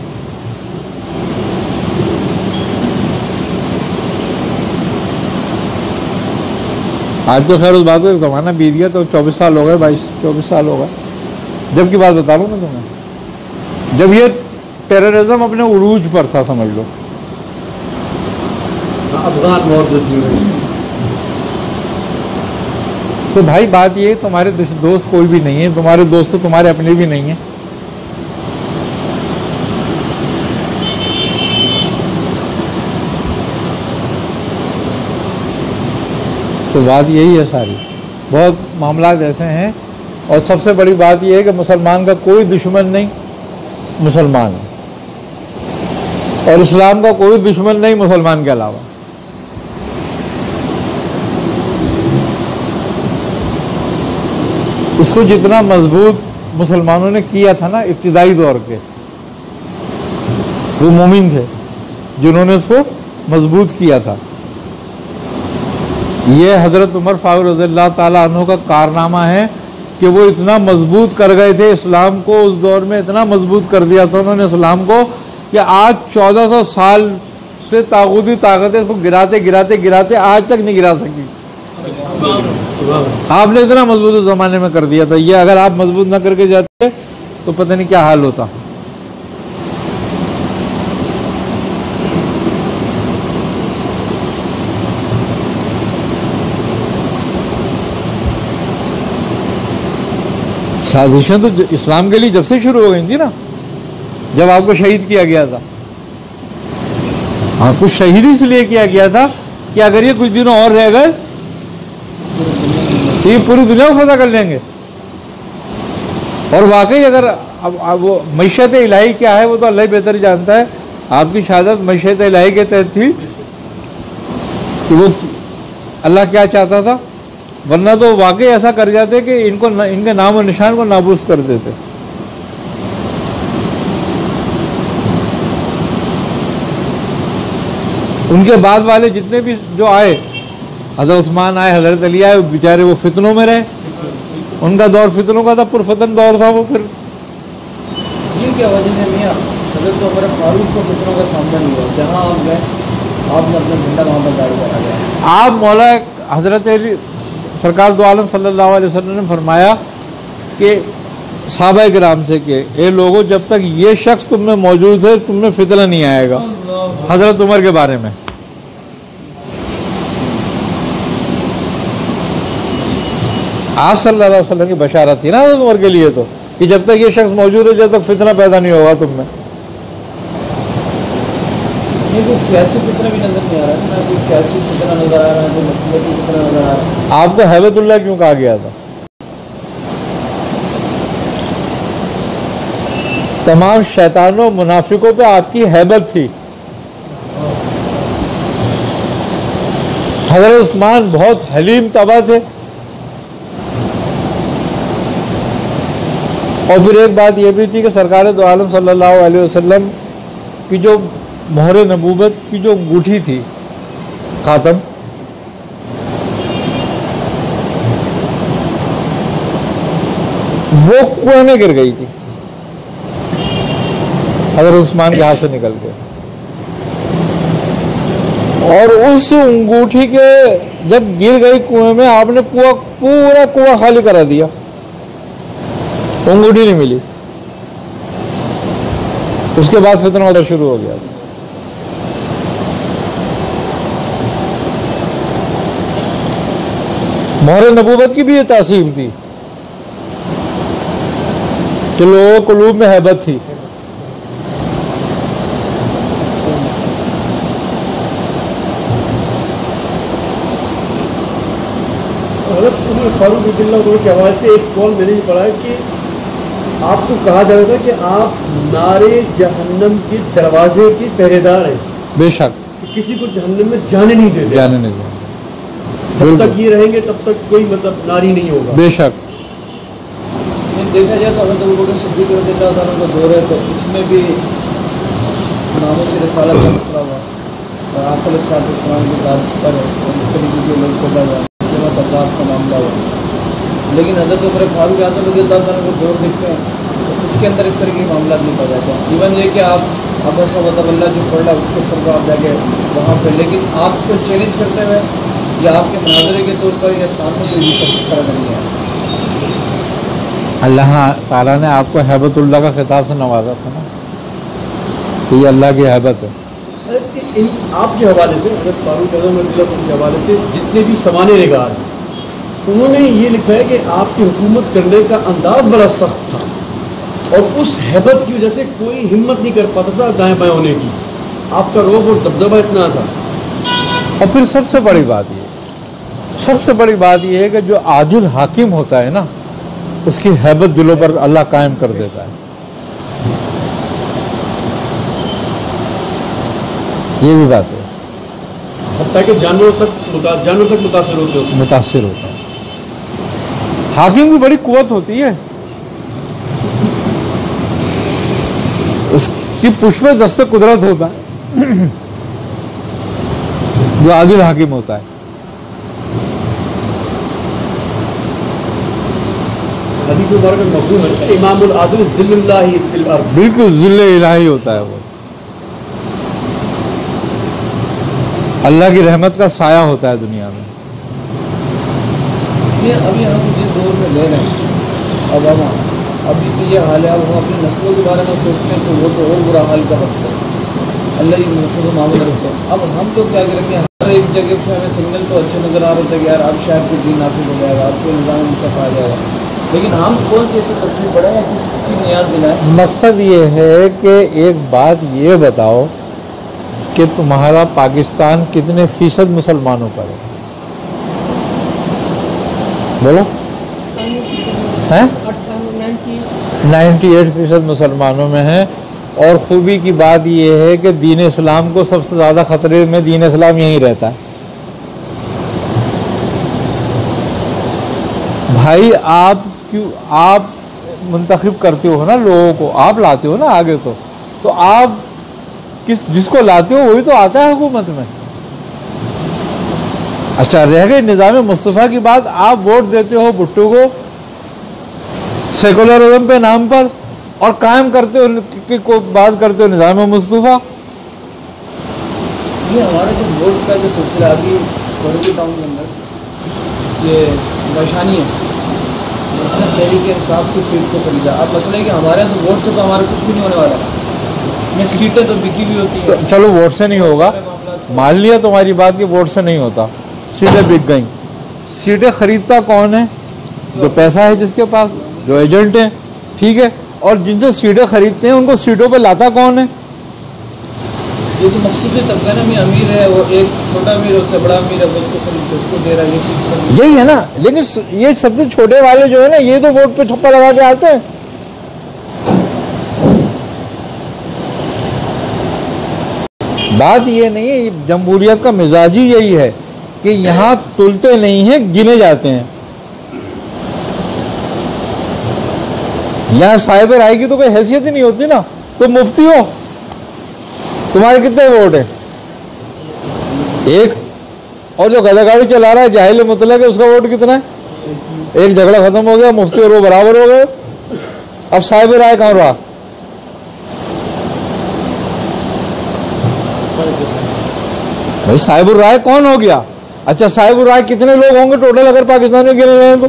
آج تو خیر اس بات کا زمانہ بیت گیا، تو 24 سال ہو گئے، 22-24 سال ہو گئے. جب کی بات بتا رہا ہوں میں تمہیں، جب یہ ٹیررزم اپنے عروج پر تھا، سمجھ لو. افغان وار جو ہوئی. تو بھائی بات یہ ہے، تمہارے دوست کوئی بھی نہیں ہے، تمہارے دوست تو تمہارے اپنے بھی نہیں ہیں. تو بات یہی ہے ساری. بہت معاملات ایسے ہیں. اور سب سے بڑی بات یہ ہے کہ مسلمان کا کوئی دشمن نہیں مسلمان ہے، اور اسلام کا کوئی دشمن نہیں مسلمان کے علاوہ. اس کو جتنا مضبوط مسلمانوں نے کیا تھا نا ابتدائی دور کے، وہ مومن تھے جنہوں نے اس کو مضبوط کیا تھا. یہ حضرت عمر فاروق رضی اللہ تعالیٰ عنہ کا کارنامہ ہے کہ وہ اتنا مضبوط کر گئے تھے اسلام کو. اس دور میں اتنا مضبوط کر دیا تھا انہوں نے اسلام کو کہ آج 1400 سال سے طاغوتی طاقتیں اس کو گراتے گراتے گراتے آج تک نہیں گرا سکی. آپ نے اتنا مضبوط اس زمانے میں کر دیا تھا. یہ اگر آپ مضبوط نہ کر کے جاتے تو پتہ نہیں کیا حال ہوتا. سازشیں تو اسلام کے لیے جب سے شروع ہو گئی تھی نا، جب آپ کو شہید کیا گیا تھا. آپ کو شہید اس لیے کیا گیا تھا کہ اگر یہ کچھ دنوں اور رہ گئے تو یہ پوری دنیا کو فتح کر لیں گے. اور واقعی اگر اب وہ مشیت الہی کیا ہے وہ تو اللہ ہی بہتر جانتا ہے. آپ کی شہادت مشیت الہی کے تحت تھی کہ وہ اللہ کیا چاہتا تھا، ورنہ تو واقعی ایسا کر جاتے کہ ان کے نام و نشان کو نابود کر دیتے. ان کے بعد والے جتنے بھی جو آئے، حضرت عثمان آئے، حضرت علی آئے، بیچارے وہ فتنوں میں رہے. ان کا دور فتنوں کا تھا، پرفتن دور تھا وہ. پھر یہ کیا وجہ ہے میاں حضرت عمر فاروق کو فتنوں کا سامنا نہیں ہوا؟ جہاں آپ گئے آپ نے اپنا جھنڈا وہاں پر جاری کرا گیا. آپ مولا حضرت علی سرکار دو عالم صلی اللہ علیہ وسلم نے فرمایا کہ صحابہ کرام سے کہ اے لوگوں، جب تک یہ شخص تم میں موجود ہے تم میں فتنہ نہیں آئے گا. حضرت عمر کے بارے میں آپ صلی اللہ علیہ وسلم کی بشارت تھی نا حضرت عمر کے لیے، تو کہ جب تک یہ شخص موجود ہے جب تک فتنہ پیدا نہیں ہوگا تم میں. کوئی سیاسی فتنہ بھی نظر نہیں آ رہا ہے، نہ کوئی سیاسی فتنہ نظر آ رہا ہے، کوئی مسلکی فتنہ نظر آ رہا ہے. آپ کو ہیبت اللہ کیوں کہا گیا تھا؟ تمام شیطانوں منافقوں پہ آپ کی ہیبت تھی. حضرت عثمان بہت حلیم طبع تھے. اور پھر ایک بات یہ بھی تھی کہ سرکار دو عالم صلی اللہ علیہ وسلم کی جو مہر نبوت کی جو انگوٹھی تھی، خاتم، وہ کنویں میں گر گئی تھی، حضرت عثمان کے ہاتھ سے نکل کے. اور اس انگوٹھی کے جب گر گئی کنویں میں، آپ نے پورا کنواں خالی کرا دیا، انگوٹھی نہیں ملی. اس کے بعد فتنہ ہونا شروع ہو گیا. مہر نبوت کی بھی یہ تاثیر تھی کہ لوگوں قلوب میں ہیبت تھی. حضرت عمر فاروق رضی اللہ عنہ کے حوالے سے ایک قول میں نے پڑھا کہ آپ کو کہا جا رہا تھا کہ آپ نارے جہنم کے دروازے کے پہرے دار ہیں. بے شک، کسی کو جہنم میں جانے نہیں دیتے، جانے نہیں دیں. جب تک یہ رہیں گے تب تک کوئی مطلب ناری نہیں ہوگا. بے شک. دیکھا جائے تو حضرت ابوبکر صدیق رضی اللہ عنہ کا دور ہے، تو اس میں بھی ناموس رسالت کا مسئلہ ہوا اور آپ علیہ السلام کی ذات پر اس طریقے کے لوگ پیدا ہوا، اسلام تضاد کا معاملہ ہوا. لیکن حضرت عمر فاروق اعظم رضی اللہ عنہ کو دور دیکھتے ہیں تو اس کے اندر اس طرح کے معاملات نہیں پیدا ہوتے. ایون یہ کہ آپ ابا صاحب اللہ جو پڑھ رہا ہے اس کے سر کو آپ جا کے وہاں پہ، لیکن آپ کو چیلنج کرتے ہوئے یا آپ کے مناظرے کے طور پر یا سامنے کوئی بھی شخص طرح نہیں ہے؟ اللہ تعالیٰ نے آپ کو ہیبت اللہ کا خطاب سے نوازا تھا نا، کہ یہ اللہ کی ہیبت ہے۔ آپ کے حوالے سے حضرت فاروق اعظم رضی اللہ عنہ کے حوالے سے جتنے بھی سوانح نگار ہیں انہوں نے یہ لکھا ہے کہ آپ کی حکومت کرنے کا انداز بڑا سخت تھا اور اس ہیبت کی وجہ سے کوئی ہمت نہیں کر پاتا تھا دائیں بائیں ہونے کی، آپ کا رعب اور دبدبہ اتنا تھا۔ اور پھر سب سے بڑی بات یہ ہے کہ جو عادل حاکم ہوتا ہے نا، اس کی ہیبت دلوں پر اللہ قائم کر دیتا ہے۔ یہ بھی بات ہے، حتیٰ کہ جانوروں تک متاثر ہوتا ہے۔ حاکم کی بڑی قوت ہوتی ہے، اس کی پشت میں دست قدرت ہوتا ہے جو عادل حاکم ہوتا ہے۔ حدیث مبارک میں مفہوم ہے امام العادل ذل اللہ فی الارض، بالکل ذل الہی ہوتا ہے، وہ اللہ کی رحمت کا سایہ ہوتا ہے دنیا میں۔ ابھی ہم جس دور میں لے رہے ہیں اب ہم ابھی تو یہ حال ہے، اب ہم اپنی نسلوں کے بارے میں سوچتے ہیں تو وہ تو اور برا حال کا وقت ہے، اللہ کی نسلوں کو معاملہ رکھتے ہیں۔ اب ہم تو کیا کریں گے، ہر ایک جگہ سے ہمیں سگنل تو اچھے نظر آ رہے تھے کہ یار اب شاید کوئی دین نافذ ہو جائے گا، اب کوئی نظام مصف آ جائے گا، لیکن ہم کون سے ایسے تصویر پڑھیں یا کس کی نیاز دلائیں؟ مقصد یہ ہے کہ ایک بات یہ بتاؤ کہ تمہارا پاکستان کتنے فیصد مسلمانوں پر ہے؟ بولو، ہیں 98% مسلمانوں میں ہیں۔ اور خوبی کی بات یہ ہے کہ دین اسلام کو سب سے زیادہ خطرے میں دین اسلام یہیں رہتا ہے۔ بھائی آپ منتخب کرتے ہو نا لوگوں کو، آپ لاتے ہو نا آگے، تو آپ جس کو لاتے ہو وہی تو آتا ہے حکومت میں۔ اچھا رہ گئی نظام مصطفیٰ کی بات، آپ ووٹ دیتے ہو بھٹو کو سیکولرزم پہ نام پر اور قائم کرتے ہو کو بات کرتے ہو نظام مصطفیٰ۔ یہ ہمارے جو ووٹ کا جو سلسلہ ابھی بروی ٹاؤن کے اندر یہ بشانی ہے، اس نے تحریک انصاف کی سیٹ کو خریدا۔ اب مسئلہ ہے کہ ہمارے یہاں تو ووٹ سے تو ہمارا کچھ بھی نہیں ہونے والا، میں سیٹیں تو بکی ہوئی ہوتی ہیں۔ چلو ووٹ سے نہیں ہوگا، مان لیا تمہاری بات کہ ووٹ سے نہیں ہوتا، سیٹیں بک گئیں۔ سیٹیں خریدتا کون ہے؟ جو پیسہ ہے جس کے پاس، جو ایجنٹ ہیں، ٹھیک ہے۔ اور جن سے سیٹیں خریدتے ہیں ان کو سیٹوں پہ لاتا کون ہے؟ یہ تو مخصوص طبقہ نا، میں امیر ہے وہ ایک چھوٹا امیر اس سے بڑا امیر ہے، وہ اس کو خرید کے اس کو دے رہا ہے، یہ سلسلہ یہی ہے نا۔ لیکن یہ سب سے چھوٹے والے جو ہے نا، یہ تو ووٹ پہ چھپا لگا کے آتے ہیں۔ بات یہ نہیں ہے، جمہوریت کا مزاج ہی یہی ہے کہ یہاں تلتے نہیں ہیں، گنے جاتے ہیں۔ یہاں صاحب رائے کی تو کوئی حیثیت ہی نہیں ہوتی نا، تم مفتی ہو، تمہارے کتنے ووٹ ہیں؟ ایک۔ اور جو گدھا گاڑی چلا رہا ہے جاہل مطلق ہے، اس کا ووٹ کتنا ہے؟ ایک۔ جھگڑا ختم ہو گیا، مفتی اور وہ برابر ہو گئے، اب صاحب رائے کہاں رہا؟ بھائی صاحب الرائے کون ہو گیا؟ اچھا صاحب الرائے کتنے لوگ ہوں گے ٹوٹل اگر پاکستان میں گنے ہوئے ہیں تو؟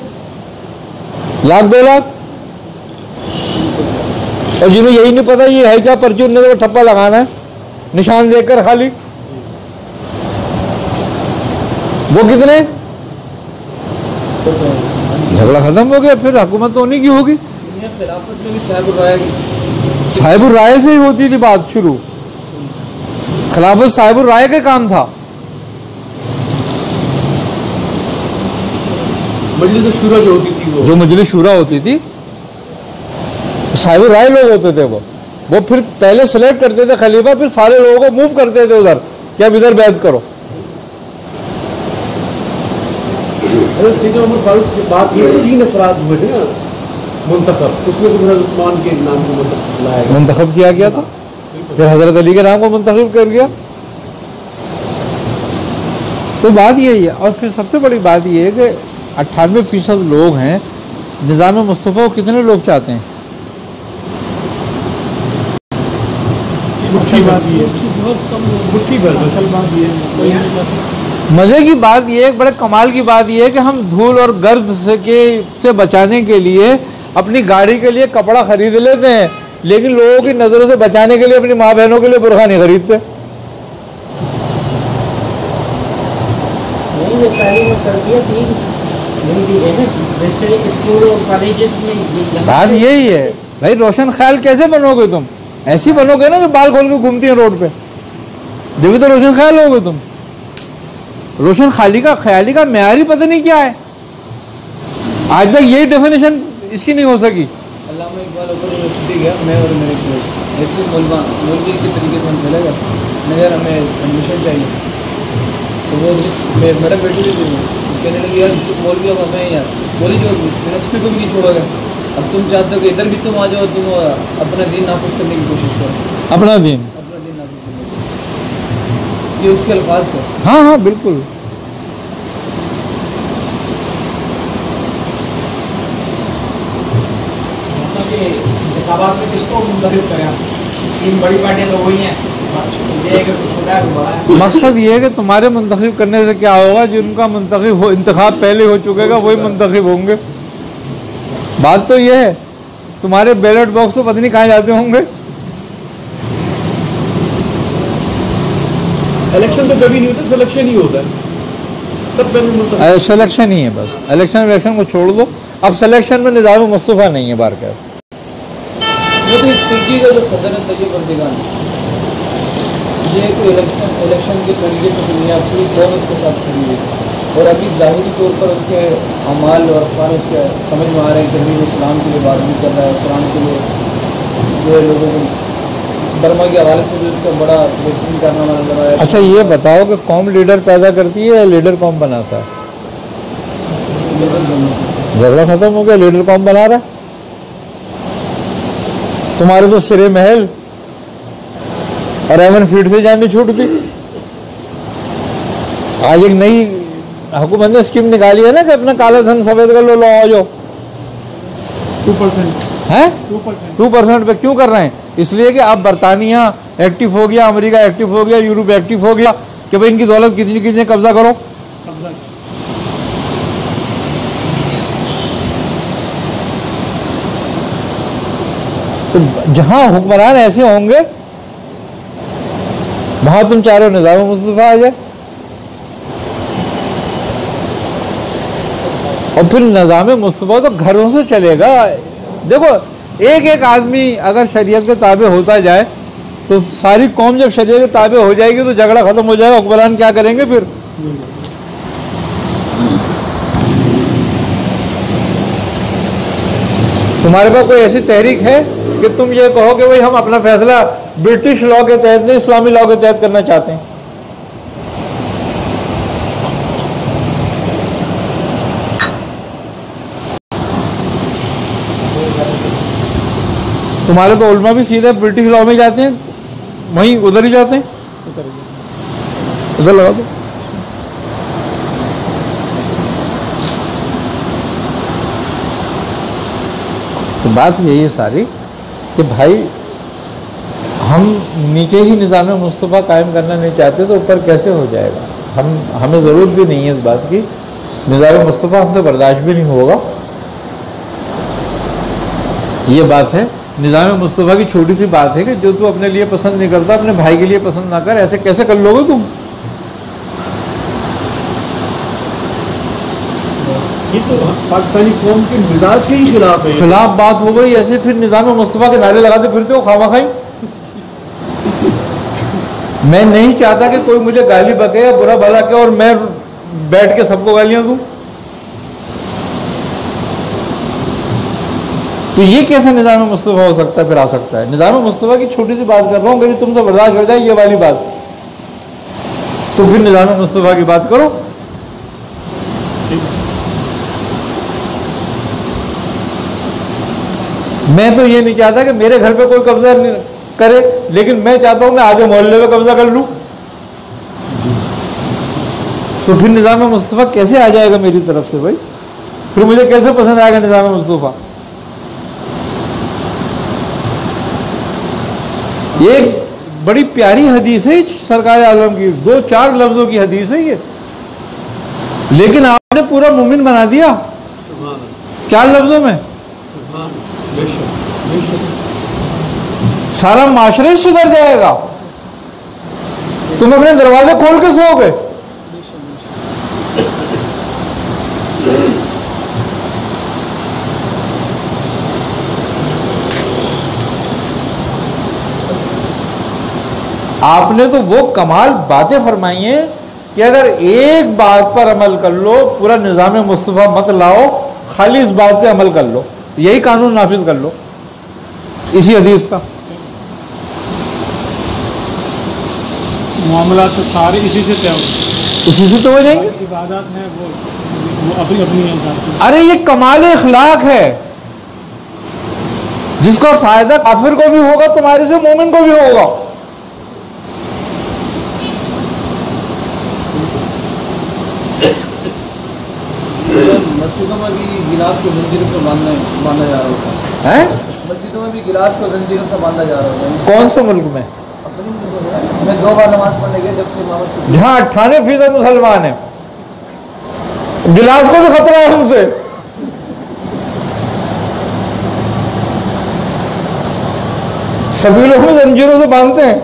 لاکھ 2 لاکھ؟ اور جنہیں یہی نہیں پتا یہ ہے کیا، پرچی انہیں کو ٹھپا لگانا ہے نشان دیکھ کر خالی، وہ کتنے؟ جھگڑا ختم ہو گیا، پھر حکومت تو انہیں کی ہوگی۔ خلافت میں بھی صاحب الرائے کی، صاحب الرائے سے ہی ہوتی تھی بات شروع، خلافت صاحب الرائے کا کام تھا۔ مجلس شورا جو ہوتی تھی، جو مجلس شورا ہوتی تھی صاحب الرائے لوگ ہوتے تھے، وہ پھر پہلے سلیکٹ کرتے تھے خلیفہ، پھر سارے لوگوں کو موو کرتے تھے ادھر کہ اب ادھر بیعت کرو۔ سیدنا عمر فاروق کی بات یہ 3 افراد ہوئے تھے نا منتخب، اس میں حضرت عثمان کے نام کو منتخب کیا گیا تھا، پھر حضرت علی کے نام کو منتخب کر گیا۔ تو بات یہی ہے۔ اور پھر سب سے بڑی بات یہ ہے کہ 98% لوگ ہیں، نظام مصطفیٰ کو کتنے لوگ چاہتے ہیں؟ اصل بات یہ ہے مزے کی بات یہ ہے، بڑے کمال کی بات یہ ہے کہ ہم دھول اور گرد سے بچانے کے لیے اپنی گاڑی کے لیے کپڑا خرید لیتے ہیں، لیکن لوگوں کی نظروں سے بچانے کے لیے اپنی ماں بہنوں کے لیے برقع نہیں خریدتے۔ نہیں، یہ تعلیم و تربیت ہی ہے نا، جیسے اسکول اور کالجز میں بات یہی ہے بھائی، روشن خیال کیسے بنو گے تم؟ ایسی بنو گے نا کہ بال کھول کے گھومتی ہیں روڈ پہ، جبھی تو روشن خیال ہو گے تم۔ روشن خیالی کا معیار ہی پتہ نہیں کیا ہے، آج تک یہی ڈیفینیشن اس کی نہیں ہو سکی۔ علامہ اقبال اوپر یونیورسٹی گیا، میں اور میرے دوست ایسے مولوی کے طریقے سے ہم چلے گئے، مگر ہمیں ایڈمیشن چاہیے، تو وہ میڈم بیٹھی تھی، کہنے لگی یار مولوی اب ہمیں یار بولی جو یونیورسٹی کو بھی نہیں چھوڑو گے، اب تم چاہتے ہو کہ ادھر بھی تم آ جاؤ، تم اپنا دین نافذ کرنے کی کوشش کرو، اپنا دین نافذ کرنے کی کوشش، یہ اس کے الفاظ ہے۔ ہاں ہاں بالکل۔ انتخابات میں کس کو منتخب کریں؟ تین بڑی پارٹیاں تو وہی ہیں، یہ ہے کہ کچھ چھوٹا ہے، بڑا ہے۔ مقصد یہ ہے کہ تمہارے منتخب کرنے سے کیا ہوگا، جن کا منتخب انتخاب پہلے ہو چکے گا وہی منتخب ہوں گے۔ بات تو یہ ہے، تمہارے بیلٹ باکس تو پتہ نہیں کہاں جاتے ہوں گے۔ الیکشن تو کبھی نہیں ہوتا، سلیکشن ہی ہوتا ہے، سب پہلے منتخب۔ سلیکشن ہی ہے بس، الیکشن کو چھوڑ دو، اب سلیکشن میں نظام مصطفیٰ نہیں ہے بار کا۔ وہ تو ترکی کا جو صدر ہے طیب اردگان، یہ کوئی الیکشن کے طریقے سے دنیا پوری قوم اس کے ساتھ کھڑی ہوئی، اور ابھی ظاہری طور پر اس کے اعمال اور افعال اس کے سمجھ میں آ رہے ہیں کہ ابھی وہ اسلام کے لیے بات بھی کر رہا ہے، اسلام کے لیے جو ہے لوگوں کو برما کے حوالے سے بھی اس کا بڑا بہترین کارنامہ نظر آیا۔ اچھا یہ بتاؤ کہ قوم لیڈر پیدا کرتی ہے یا لیڈر قوم بناتا ہے؟ جھگڑا ختم ہو گیا، لیڈر قوم بنا رہا ہے۔ تمہارے تو سرے محل اور ایون فیڈ سے جان نہیں چھوٹتی۔ آج ایک نئی حکومت نے اسکیم نکالی ہے نا کہ اپنا کالا دھن سفید کر لو، آ جاؤ 2% ہے 2%۔ 2% پہ کیوں کر رہے ہیں؟ اس لیے کہ اب برطانیہ ایکٹیو ہو گیا، امریکہ ایکٹیو ہو گیا، یورپ ایکٹیو ہو گیا کہ بھائی ان کی دولت کتنی کتنی قبضہ کرو۔ تو جہاں حکمران ایسے ہوں گے وہاں تم چاروں نظام مصطفیٰ آ جائے، اور پھر نظام مصطفیٰ تو گھروں سے چلے گا۔ دیکھو ایک آدمی اگر شریعت کے تابع ہوتا جائے تو ساری قوم جب شریعت کے تابع ہو جائے گی تو جھگڑا ختم ہو جائے گا، حکمران کیا کریں گے پھر؟ تمہارے پاس کوئی ایسی تحریک ہے کہ تم یہ کہو کہ بھائی ہم اپنا فیصلہ برٹش لا کے تحت نہیں، اسلامی لا کے تحت کرنا چاہتے ہیں؟ تمہارے تو علماء بھی سیدھے برٹش لا میں جاتے ہیں، وہیں ادھر ہی جاتے ہیں، ادھر لگا دو۔ تو بات یہی ہے ساری کہ بھائی ہم نیچے ہی نظام مصطفیٰ قائم کرنا نہیں چاہتے تو اوپر کیسے ہو جائے گا؟ ہمیں ضرورت بھی نہیں ہے اس بات کی، نظام مصطفیٰ ہم سے برداشت بھی نہیں ہوگا۔ یہ بات ہے، نظام مصطفیٰ کی چھوٹی سی بات ہے کہ جو تو اپنے لیے پسند نہیں کرتا اپنے بھائی کے لیے پسند نہ کر، ایسے کیسے کر لو گے تم؟ یہ تو پاکستانی قوم کے مزاج کے ہی خلاف ہے، خلاف بات ہو گئی۔ ایسے پھر نظام مصطفیٰ کے نعرے لگاتے پھرتے ہو خواہ مخواہ۔ میں نہیں چاہتا کہ کوئی مجھے گالی بکے یا برا بھلا کہ اور میں بیٹھ کے سب کو گالیاں دوں۔ تو یہ کیسا نظام مصطفیٰ ہو سکتا ہے؟ پھر آ سکتا ہے نظام مصطفیٰ کی چھوٹی سی بات کر رہا ہوں، میری تم سے برداشت ہو جائے یہ والی بات، تو پھر نظام مصطفیٰ کی بات کرو۔ میں تو یہ نہیں چاہتا کہ میرے گھر پہ کوئی قبضہ کرے، لیکن میں چاہتا ہوں میں آگے محلے میں قبضہ کر لوں، تو پھر نظام مصطفیٰ کیسے آ جائے گا میری طرف سے بھائی؟ پھر مجھے کیسے پسند آئے گا نظام مصطفیٰ؟ ایک بڑی پیاری حدیث ہے سرکار عالم کی، 2-4 لفظوں کی حدیث ہے یہ، لیکن آپ نے پورا مومن بنا دیا 4 لفظوں میں. سارا معاشرہ سدھر جائے گا. تم اپنے دروازے کھول کے سو گے. آپ نے تو وہ کمال باتیں فرمائی ہیں کہ اگر ایک بات پر عمل کر لو پورا نظام مصطفیٰ مت لاؤ، خالی اس بات پہ عمل کر لو، یہی قانون نافذ کر لو اسی حدیث کا. معاملات تو سارے اسی سے طے ہوتے، اسی سے تو ہو جائیں گے. عبادات ہیں وہ اپنی اپنی ہیں. ارے یہ کمال اخلاق ہے جس کا فائدہ کافر کو بھی ہوگا، تمہارے سے مومن کو بھی ہوگا. مسجدوں میں بھی گلاس کو زنجیروں سے باندھا جا رہا ہوتا ہے. مسجدوں میں بھی گلاس کو زنجیروں سے باندھا جا رہا ہوتا ہے. کون سے ملک میں؟ میں 2 بار نماز پڑھنے گیا جب سے امامت چھوٹی. جہاں 98% مسلمان ہیں، گلاس کو بھی خطرہ ہے ان سے. سبھی لوگ زنجیروں سے باندھتے ہیں.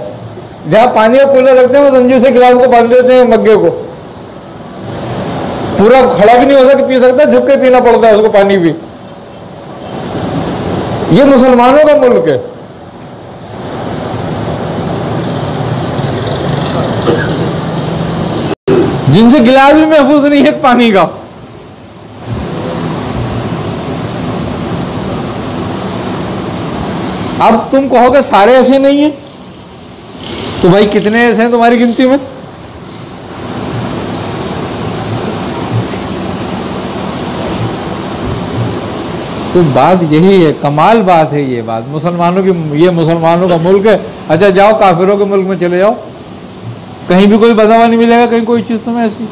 جہاں پانی کا کولر رکھتے ہیں وہ زنجیر سے گلاس کو باندھ دیتے ہیں، مگے کو. پورا کھڑا بھی نہیں ہو سکتا پی سکتا، جھک کے پینا پڑتا ہے اس کو پانی بھی. یہ مسلمانوں کا ملک ہے. جن سے گلاس بھی محفوظ نہیں ہے پانی کا. اب تم کہو کہ سارے ایسے نہیں ہیں، تو بھائی کتنے ایسے ہیں تمہاری گنتی میں؟ تو بات یہی ہے، کمال بات ہے یہ بات. مسلمانوں کی، یہ مسلمانوں کا ملک ہے. اچھا جاؤ کافروں کے ملک میں چلے جاؤ، کہیں بھی کوئی بدعا نہیں ملے گا، کہیں کوئی چیز تمہیں ایسی.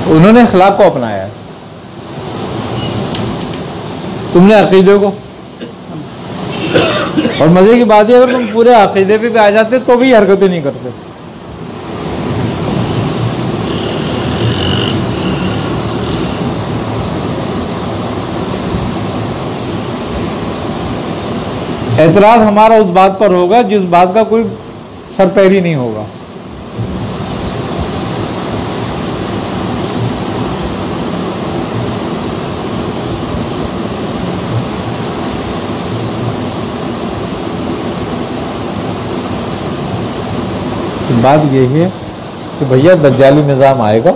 انہوں نے اخلاق کو اپنایا ہے، تم نے عقیدے کو. اور مزے کی بات ہے اگر تم پورے عقیدے پہ آ جاتے تو بھی حرکتیں نہیں کرتے. اعتراض ہمارا اس بات پر ہوگا جس بات کا کوئی سر پیر ہی نہیں ہوگا. بات یہی ہے کہ بھیا دجالی نظام آئے گا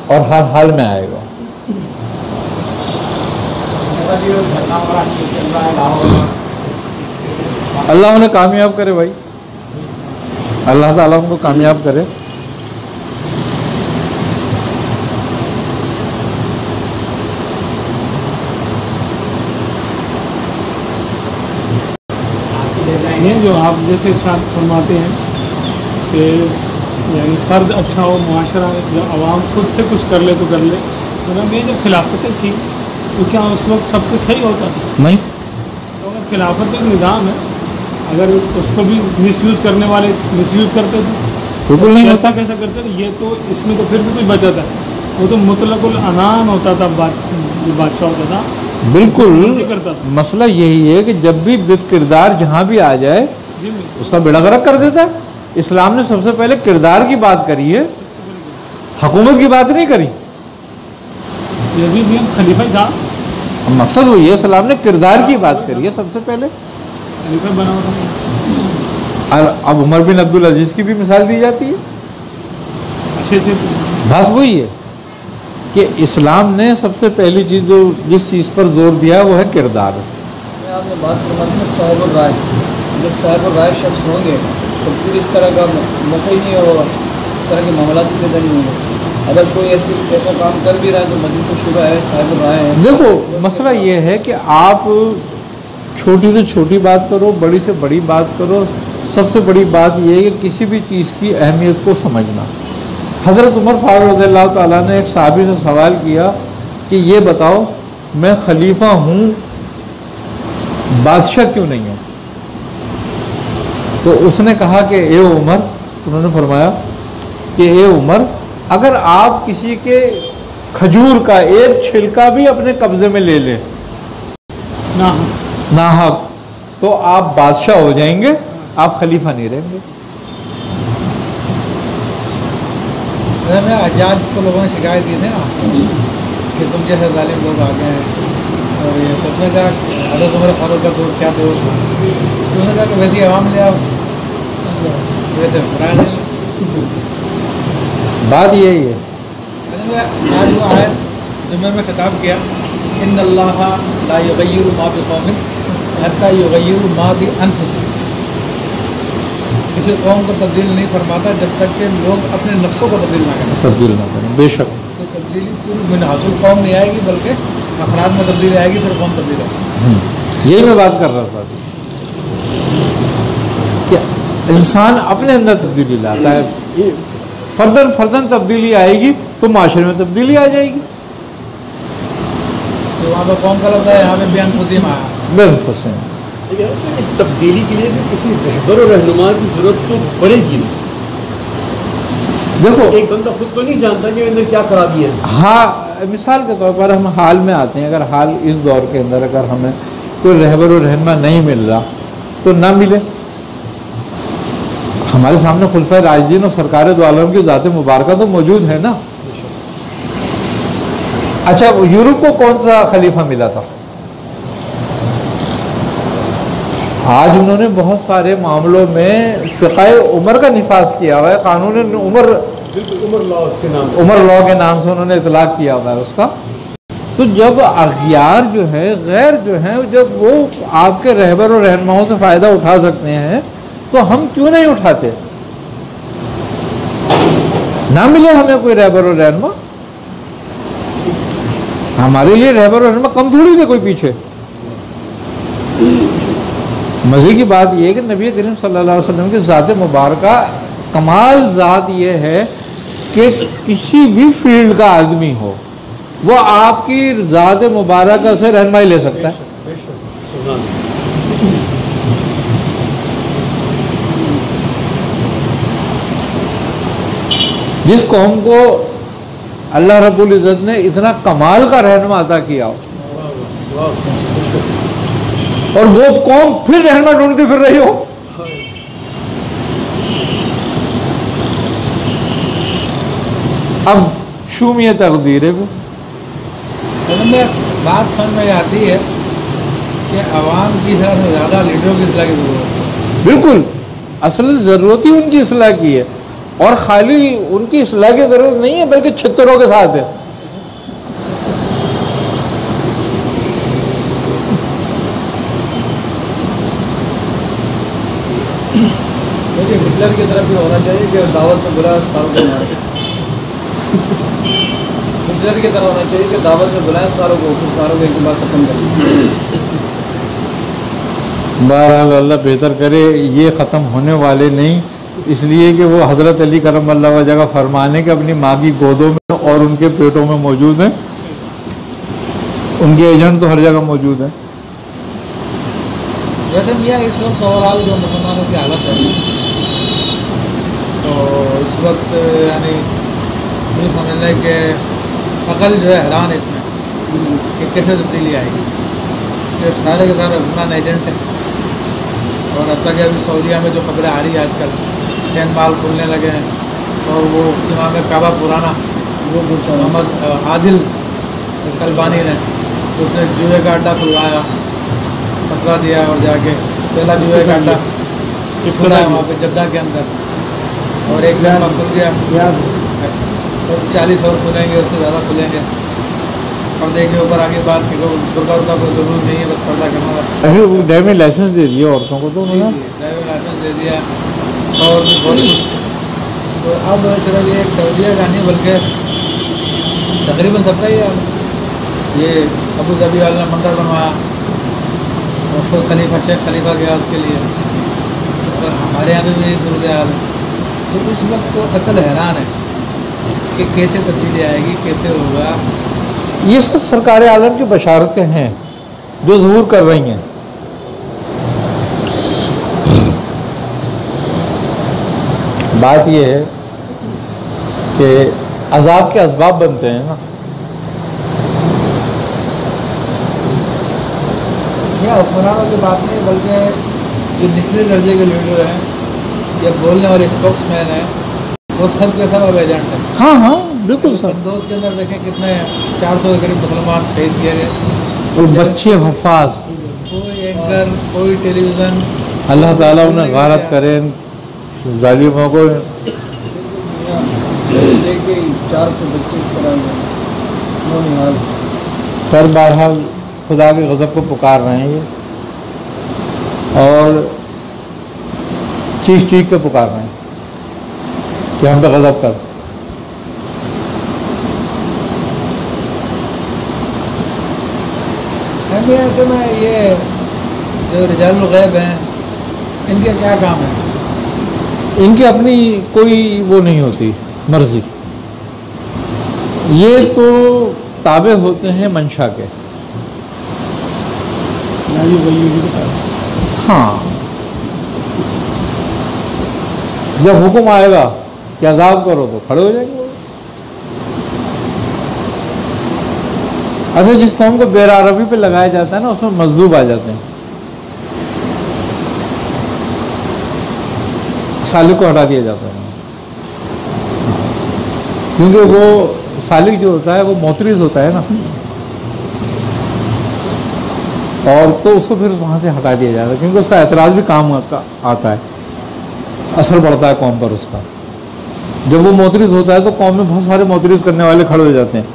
اور ہر حال میں آئے گا. اللہ انہیں کامیاب کرے بھائی، اللہ تعالیٰ ان کو کامیاب کرے. یہ جو آپ جیسے ارشاد فرماتے ہیں کہ یعنی فرد اچھا ہو، معاشرہ جب عوام خود سے کچھ کر لے تو کر لے. مطلب یہ جب خلافتیں تھیں تو کیا اس وقت سب کچھ صحیح ہوتا تھا؟ نہیں. تو اگر خلافت ایک نظام ہے، اگر اس کو بھی مس یوز کرنے والے مس یوز کرتے تھے، بالکل نہیں. ایسا کیسا کرتے تھے؟ یہ تو اس میں تو پھر بھی کچھ بچا تھا. وہ تو مطلق العنان ہوتا تھا، بادشاہ ہوتا تھا، بالکل. کرتا تھا. مسئلہ یہی ہے کہ جب بھی بد کردار جہاں بھی آ جائے اس کا بیڑا غرق کر دیتا ہے. اسلام نے سب سے پہلے کردار کی بات کری ہے، حکومت کی بات نہیں کری. یزید خلیفہ ہی تھا. مقصد وہی ہے، اسلام نے کردار کی بات کری ہے سب سے پہلے. خلیفہ بنا ہوا تھا. اب عمر بن عبدالعزیز کی بھی مثال دی جاتی ہے. اچھے تھے. بات وہی ہے کہ اسلام نے سب سے پہلی چیز جو جس چیز پر زور دیا وہ ہے کردار. آپ نے بات فرمائی ہے صاحب الرائے. جب صاحب الرائے شخص ہوں گے تو پھر اس طرح کا موقع ہی نہیں ہوگا، اس طرح کے معاملات بھی پیدا نہیں ہوں گے. اگر کوئی ایسا کام کر بھی رہا ہے تو مجلس شبہ ہے، صاحب الرائے ہے. دیکھو مسئلہ یہ ہے کہ آپ چھوٹی سے چھوٹی بات کرو، بڑی سے بڑی بات کرو، سب سے بڑی بات یہ ہے کہ کسی بھی چیز کی اہمیت کو سمجھنا. حضرت عمر فاروق رضی اللہ تعالیٰ نے ایک صحابی سے سوال کیا کہ یہ بتاؤ میں خلیفہ ہوں، بادشاہ کیوں نہیں ہوں؟ تو اس نے کہا کہ اے عمر انہوں نے فرمایا کہ اے عمر، اگر آپ کسی کے کھجور کا ایک چھلکا بھی اپنے قبضے میں لے لیں ناحق، تو آپ بادشاہ ہو جائیں گے، آپ خلیفہ نہیں رہیں گے۔ حجاج کو لوگوں نے شکایت دی تھی نا کہ تم جیسے ظالم لوگ آ گئے ہیں، اور یہ تو نے کہا حضرت عمر فاروق کا دور کیا دور تھا، تو انہوں نے کہا کہ ویسی عوام لے آؤ، ویسے بات یہی ہے۔ آج وہ آئے جمعہ میں خطاب کیا، ان اللہ لا یغیر ما بقوم حتی یغیر ما بانفسہم، کسی قوم کو تبدیل نہیں فرماتا جب تک کہ لوگ اپنے نفسوں کو تبدیل نہ کریں، بے شک تو تبدیلی پوری منحصر قوم نہیں آئے گی، بلکہ افراد میں تبدیلی آئے گی، پھر قوم تبدیل آئے گی۔ یہی میں بات کر رہا تھا کہ انسان اپنے اندر تبدیلی لاتا ہے، فردن تبدیلی آئے گی تو معاشرے میں تبدیلی آ جائے گی۔ تو وہاں پہ قوم کا لفظ ہے، یہاں پہ بیان فسیم آیا، بالفسیم۔ لیکن اس تبدیلی کے لیے کسی رہبر و رہنما کی ضرورت تو پڑے گی نا۔ دیکھو ایک بندہ خود تو نہیں جانتا کہ اندر کیا خرابی ہے۔ ہاں، مثال کے طور پر ہم حال میں آتے ہیں، اگر حال اس دور کے اندر اگر ہمیں کوئی رہبر و رہنما نہیں مل رہا تو نہ ملے۔ ہمارے سامنے خلفائے راشدین اور سرکار دو عالم کی ذات مبارکہ تو موجود ہے نا۔ اچھا، یورپ کو کون سا خلیفہ ملا تھا؟ آج انہوں نے بہت سارے معاملوں میں فقہ عمر کا نفاذ کیا ہوا ہے، قانون عمر عمر لاء کے نام سے انہوں نے اطلاق کیا ہوا ہے اس کا۔ تو جب اغیار جو ہے، غیر جو ہیں، جب وہ آپ کے رہبر و رہنماؤں سے فائدہ اٹھا سکتے ہیں تو ہم کیوں نہیں اٹھاتے؟ نہ ملے ہمیں کوئی رہبر و رہنما، ہمارے لیے رہبر و رہنما کم تھوڑی تھے کوئی پیچھے۔ مزے کی بات یہ ہے کہ نبی کریم صلی اللہ علیہ وسلم کی ذات مبارکہ کمال ذات یہ ہے کہ کسی بھی فیلڈ کا آدمی ہو وہ آپ کی ذات مبارکہ سے رہنمائی لے سکتا ہے۔ جس قوم کو اللہ رب العزت نے اتنا کمال کا رہنما عطا کیا ہو اور وہ قوم پھر رہنما ڈھونڈتی پھر رہی ہو، اب شومی تقدیر ہے۔ بات سمجھ میں آتی ہے کہ عوام کی اصلاح سے زیادہ لیڈروں کی اصلاح کی ضرورت ہے۔ بالکل، اصل ضرورت ہی ان کی اصلاح کی ہے، اور خالی ان کی اصلاح کی ضرورت نہیں ہے بلکہ چھتروں کے ساتھ ہے۔ ہٹلر کی طرف بھی ہونا چاہیے کہ دعوت میں بلایا ساروں کو مارے، ہٹلر کی طرح ہونا چاہیے کہ دعوت میں بلایا ساروں کو، پھر ساروں کو ایک بار ختم کر دیا۔ بہرحال اللہ بہتر کرے، یہ ختم ہونے والے نہیں، اس لیے کہ وہ حضرت علی کرم اللہ وجہ کا فرمان ہے کہ اپنی ماں کی گودوں میں اور ان کے پیٹوں میں موجود ہیں، ان کے ایجنٹ تو ہر جگہ موجود ہیں۔ ویسے میاں اس وقت اوورال جو مسلمانوں کی حالت ہے تو اس وقت یعنی یہ سمجھ لیں کہ عقل جو ہے حیران ہے اس میں کہ کیسے تبدیلی آئے گی۔ یہ سارے کے سارے حکمران ایجنٹ ہیں، اور اب تک ابھی سعودیہ میں جو خبریں آ رہی ہیں آج کل چین مال کھلنے لگے ہیں، اور وہ امام کعبہ پرانا وہ محمد عادل کلبانی نے اس نے جوئے کا اڈا کھلوایا، فتویٰ دیا، اور جا کے پہلا جوئے کا اڈا کھلا ہے وہاں پہ جدہ کے اندر، اور ایک شہر میں کھل گیا، اور 40 اور کھلیں گے، اس سے زیادہ کھلیں گے۔ پردے کے اوپر آگے بات کی برقع کا کوئی ضرور نہیں ہے، بس پردہ کرنا ہوگا۔ ابھی ڈرائیونگ لائسنس دے دیے عورتوں کو، تو انہوں نے ڈرائیونگ لائسنس دے دیا، اور بھی بہت کچھ۔ تو اب چلو یہ ایک سعودیہ کا نہیں بلکہ تقریباً سب کا ہی ہے۔ یہ ابو ظبی والے نے مندر بنوایا، اور خود خلیفہ شیخ خلیفہ گیا اس کے لیے، اور ہمارے یہاں پہ بھی صورت حال ہے۔ تو اس وقت تو عقل حیران ہے کہ کیسے تبدیلی آئے گی، کیسے ہوگا۔ یہ سب سرکار عالم کی بشارتیں ہیں جو ظہور کر رہی ہیں۔ بات یہ ہے کہ عذاب کے اسباب بنتے ہیں نا. یہ حکمرانوں کی بات نہیں بلکہ جو نچلے درجے کے لیڈر ہیں یا بولنے والے اسپوکس مین ہیں وہ سب کے سب اب ایجنٹ ہیں. ہاں ہاں بالکل سر. دوست کے اندر دیکھیں کتنے 400 کے قریب مسلمان شہید کیے گئے. اور بچے حفاظ, کوئی اینکر کوئی ٹیلی ویژن. اللہ تعالیٰ انہیں غارت کرے ظالموں کو. دیکھیں 400 بچے اس طرح نونحال. پر بہرحال خدا کے غضب کو پکار رہے ہیں یہ, اور چیخ چیخ کے پکار رہے ہیں کہ ہم پہ غضب کر. ایسے میں یہ جو رجال الغیب ہیں ان کا کیا کام ہے؟ ان کی اپنی کوئی وہ نہیں ہوتی مرضی, یہ تو تابع ہوتے ہیں منشا کے. ہاں, جب حکم آئے گا کہ عذاب کرو تو کھڑے ہو جائیں گے. اچھا, جس قوم کو بیر عربی پہ لگایا جاتا ہے نا اس میں مجذوب آ جاتے ہیں, سالک کو ہٹا دیا جاتا ہے, کیونکہ وہ سالک جو ہوتا ہے وہ معترض ہوتا ہے نا, اور تو اس کو پھر وہاں سے ہٹا دیا جاتا ہے کیونکہ اس کا اعتراض بھی کام آتا ہے, اثر پڑتا ہے قوم پر اس کا. جب وہ معترض ہوتا ہے تو قوم میں بہت سارے معترض کرنے والے کھڑے ہو جاتے ہیں,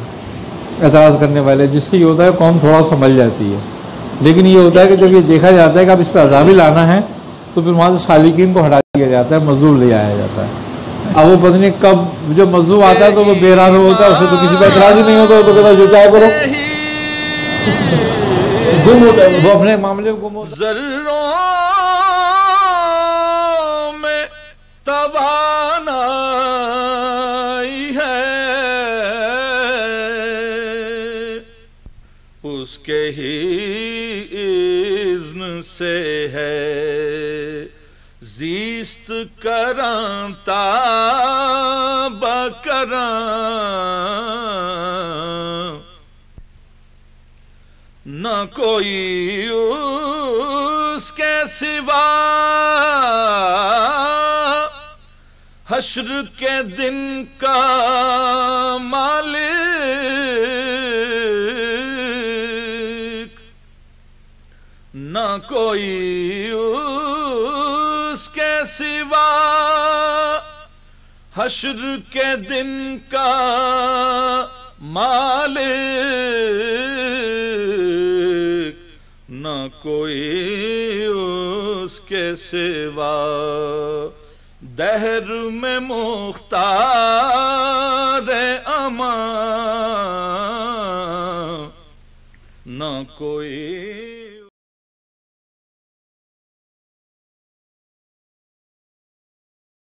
اعتراض کرنے والے, جس سے یہ ہوتا ہے قوم تھوڑا سنبھل جاتی ہے. لیکن یہ ہوتا ہے کہ جب یہ دیکھا جاتا ہے کہ اب اس پہ عذاب ہی لانا ہے تو پھر وہاں سے سالکین کو ہٹا دیا جاتا ہے, مظلوم لے آیا جاتا ہے. اب وہ پتہ نہیں کب جب مظلوم آتا ہے تو وہ بے رحم ہوتا ہے, اسے تو کسی پہ اعتراض ہی نہیں ہوتا, تو کہتا ہے جو چاہے کرو, گم ہوتا ہے, وہ اپنے معاملے میں گم ہوتا ہے. ذروں میں توانائی ہے اس کے ہی اذن سے ہے, زیست کراں تا بکراں نہ کوئی اس کے سوا, حشر کے دن کا مالک نہ کوئی اس کے سوا, حشر کے دن کا مالک نہ کوئی اس کے سوا, دہر میں مختار امان نہ کوئی.